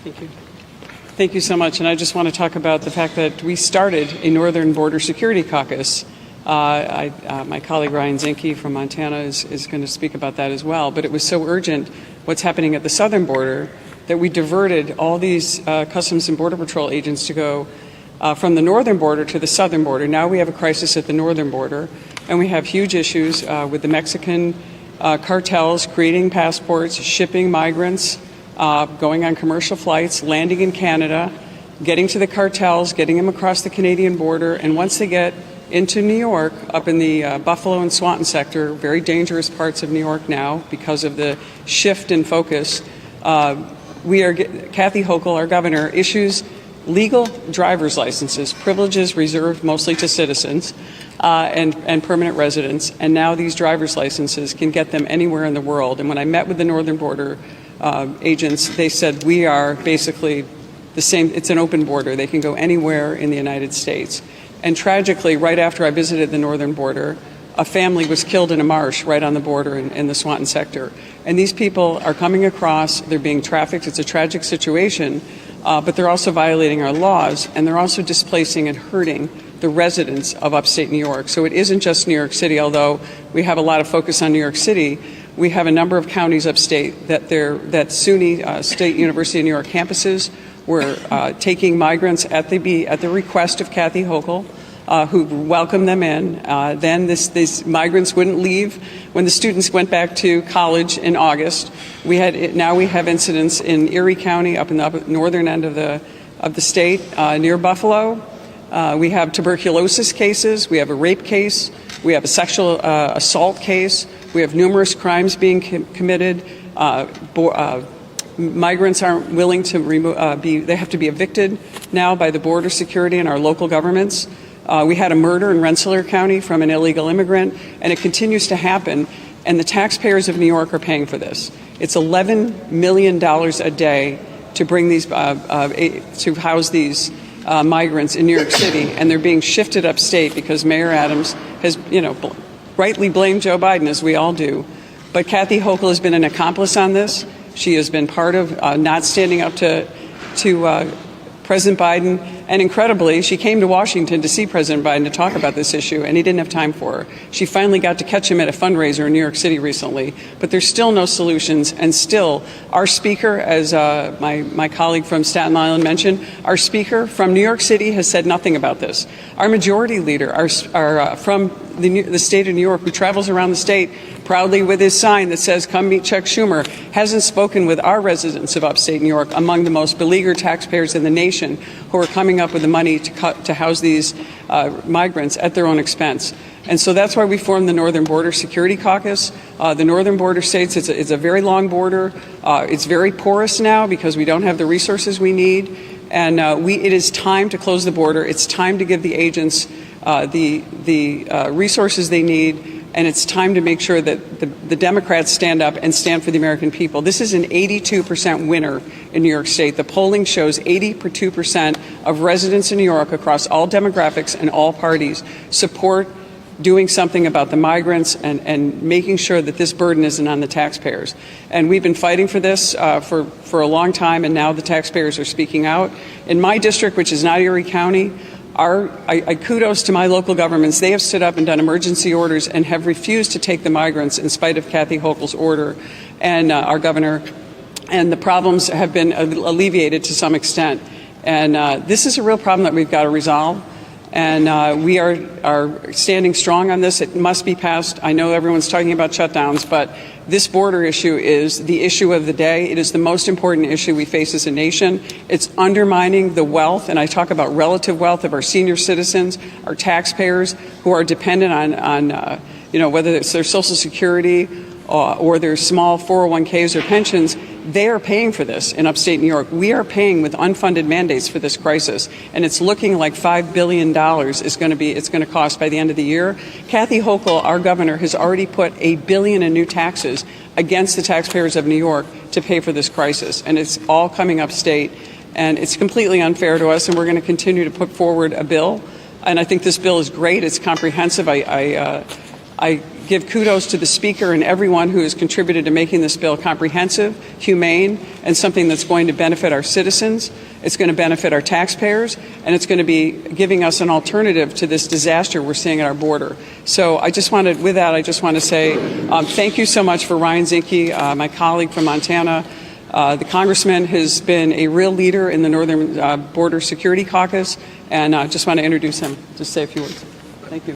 Thank you. Thank you so much. And I just want to talk about the fact that we started a Northern Border Security Caucus. My colleague Ryan Zinke from Montana is going to speak about that as well. But it was so urgent what's happening at the southern border that we diverted all these Customs and Border Patrol agents to go from the northern border to the southern border. Now we have a crisis at the northern border, and we have huge issues with the Mexican cartels creating passports, shipping migrants, going on commercial flights, landing in Canada, getting to the cartels, getting them across the Canadian border, and once they get into New York, up in the Buffalo and Swanton sector, very dangerous parts of New York now because of the shift in focus, Kathy Hochul, our governor, issues legal driver's licenses, privileges reserved mostly to citizens and permanent residents, and now these driver's licenses can get them anywhere in the world. And when I met with the northern border agents, they said we are basically the same. It's an open border. They can go anywhere in the United States. And tragically, right after I visited the northern border, a family was killed in a marsh right on the border in the Swanton sector. And these people are coming across, they're being trafficked. It's a tragic situation, but they're also violating our laws, and they're also displacing and hurting the residents of upstate New York. So it isn't just New York City, although we have a lot of focus on New York City. We have a number of counties upstate that SUNY State University of New York campuses were taking migrants at the request of Kathy Hochul, who welcomed them in. Then these migrants wouldn't leave when the students went back to college in August. Now we have incidents in Erie County, up in the northern end of the state, near Buffalo. We have tuberculosis cases. We have a rape case. We have a sexual assault case. We have numerous crimes being committed. Migrants aren't willing to they have to be evicted now by the border security and our local governments. We had a murder in Rensselaer County from an illegal immigrant, and it continues to happen. And the taxpayers of New York are paying for this. It's $11 million a day to bring these, to house these migrants in New York City, and they're being shifted upstate because Mayor Adams has, rightly blamed Joe Biden, as we all do. But Kathy Hochul has been an accomplice on this. She has been part of not standing up to President Biden, and incredibly, she came to Washington to see President Biden to talk about this issue, and he didn't have time for her. She finally got to catch him at a fundraiser in New York City recently, but there's still no solutions, and still, our speaker, as my colleague from Staten Island mentioned, our speaker from New York City has said nothing about this. Our majority leader, from the state of New York, who travels around the state proudly with his sign that says, "Come meet Chuck Schumer," hasn't spoken with our residents of upstate New York, among the most beleaguered taxpayers in the nation, who are coming up with the money to house these migrants at their own expense. And so that's why we formed the Northern Border Security Caucus. The northern border states, it's a very long border. It's very porous now because we don't have the resources we need. And it is time to close the border. It's time to give the agents the resources they need. And it's time to make sure that the Democrats stand up and stand for the American people. This is an 82% winner in New York State. The polling shows 82% of residents in New York across all demographics and all parties support doing something about the migrants and making sure that this burden isn't on the taxpayers. And we've been fighting for this for a long time, and now the taxpayers are speaking out. In my district, which is not Erie County, I kudos to my local governments. They have stood up and done emergency orders and have refused to take the migrants in spite of Kathy Hochul's order and our governor. And the problems have been alleviated to some extent. And this is a real problem that we've got to resolve. And we are standing strong on this. It must be passed. I know everyone's talking about shutdowns, but this border issue is the issue of the day. It is the most important issue we face as a nation. It's undermining the wealth, and I talk about relative wealth of our senior citizens, our taxpayers who are dependent on whether it's their Social Security or their small 401ks or pensions. They are paying for this in upstate New York. We are paying with unfunded mandates for this crisis, and it's looking like $5 billion is going to cost by the end of the year. Kathy Hochul, our governor, has already put $1 billion in new taxes against the taxpayers of New York to pay for this crisis, and it's all coming upstate, and it's completely unfair to us. And we're going to continue to put forward a bill, and I think this bill is great. It's comprehensive. I give kudos to the Speaker and everyone who has contributed to making this bill comprehensive, humane, and something that's going to benefit our citizens. It's going to benefit our taxpayers, and it's going to be giving us an alternative to this disaster we're seeing at our border. So I just want to say thank you so much for Ryan Zinke, my colleague from Montana. The congressman has been a real leader in the Northern Border Security Caucus, and I just want to introduce him, just say a few words. Thank you.